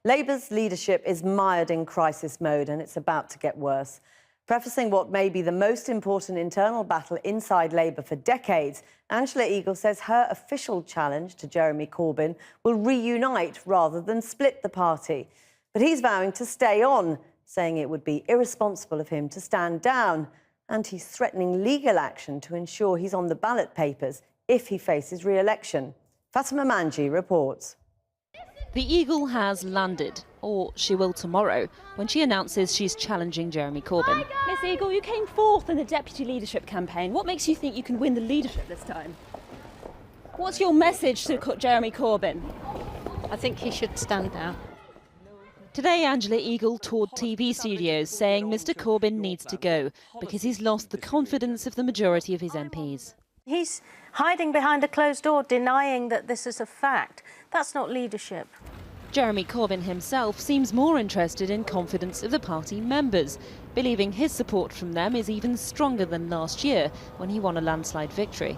Labour's leadership is mired in crisis mode and it's about to get worse. Prefacing what may be the most important internal battle inside Labour for decades, Angela Eagle says her official challenge to Jeremy Corbyn will reunite rather than split the party. But he's vowing to stay on, saying it would be irresponsible of him to stand down. And he's threatening legal action to ensure he's on the ballot papers if he faces re-election. Fatima Manji reports. The Eagle has landed, or she will tomorrow, when she announces she's challenging Jeremy Corbyn. Miss Eagle, you came fourth in the deputy leadership campaign. What makes you think you can win the leadership this time? What's your message to Jeremy Corbyn? I think he should stand down. Today, Angela Eagle toured TV studios saying Mr Corbyn needs to go because he's lost the confidence of the majority of his MPs. He's hiding behind a closed door, denying that this is a fact. That's not leadership. Jeremy Corbyn himself seems more interested in confidence of the party members, believing his support from them is even stronger than last year when he won a landslide victory.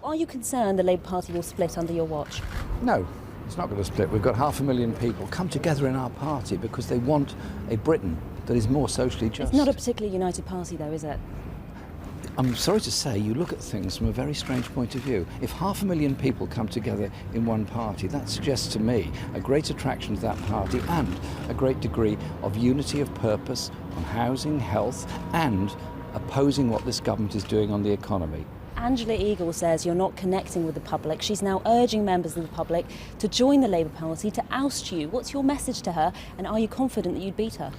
Are you concerned the Labour Party will split under your watch? No, it's not going to split. We've got 500,000 people come together in our party because they want a Britain that is more socially just. It's not a particularly united party, though, is it? I'm sorry to say, you look at things from a very strange point of view. If 500,000 people come together in one party, that suggests to me a great attraction to that party and a great degree of unity of purpose on housing, health, and opposing what this government is doing on the economy. Angela Eagle says you're not connecting with the public. She's now urging members of the public to join the Labour Party to oust you. What's your message to her, and are you confident that you'd beat her?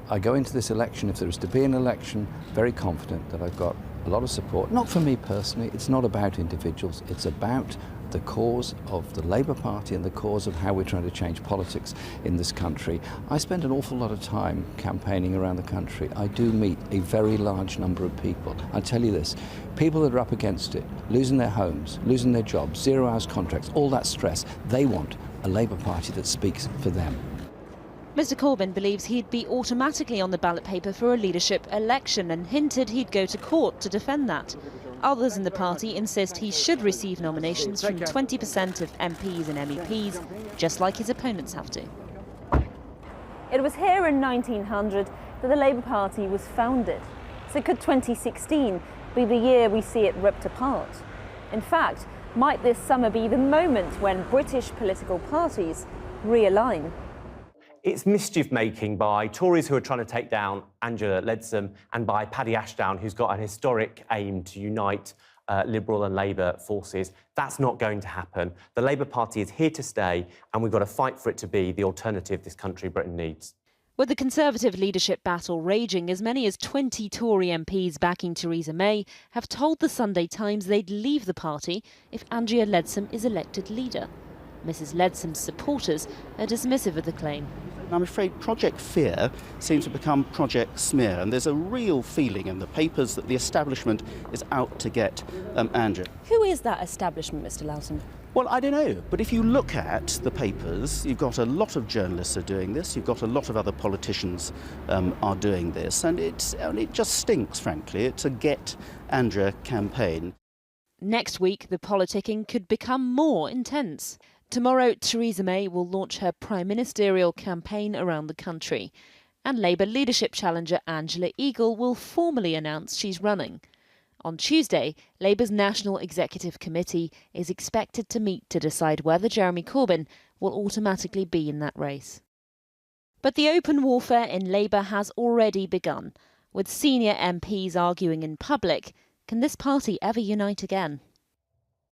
I go into this election, if there is to be an election, very confident that I've got a lot of support. Not for me personally, it's not about individuals, it's about the cause of the Labour Party and the cause of how we're trying to change politics in this country. I spend an awful lot of time campaigning around the country. I do meet a very large number of people. I tell you this, people that are up against it, losing their homes, losing their jobs, 0 hours contracts, all that stress, they want a Labour Party that speaks for them. Mr Corbyn believes he'd be automatically on the ballot paper for a leadership election and hinted he'd go to court to defend that. Others in the party insist he should receive nominations from 20% of MPs and MEPs, just like his opponents have to. It was here in 1900 that the Labour Party was founded. So could 2016 be the year we see it ripped apart? In fact, might this summer be the moment when British political parties realign? It's mischief-making by Tories who are trying to take down Angela Leadsom and by Paddy Ashdown, who's got an historic aim to unite Liberal and Labour forces. That's not going to happen. The Labour Party is here to stay, and we've got to fight for it to be the alternative this country, Britain, needs. With the Conservative leadership battle raging, as many as 20 Tory MPs backing Theresa May have told the Sunday Times they'd leave the party if Angela Leadsom is elected leader. Mrs Leadsom's supporters are dismissive of the claim. I'm afraid Project Fear seems to become Project Smear, and there's a real feeling in the papers that the establishment is out to get Angela. Who is that establishment, Mr Lawson? Well, I don't know, but if you look at the papers, you've got a lot of journalists are doing this, you've got a lot of other politicians are doing this, and it just stinks, frankly. It's a Get Angela campaign. Next week, the politicking could become more intense. Tomorrow, Theresa May will launch her prime ministerial campaign around the country, and Labour leadership challenger Angela Eagle will formally announce she's running. On Tuesday, Labour's National Executive Committee is expected to meet to decide whether Jeremy Corbyn will automatically be in that race. But the open warfare in Labour has already begun, with senior MPs arguing in public, can this party ever unite again?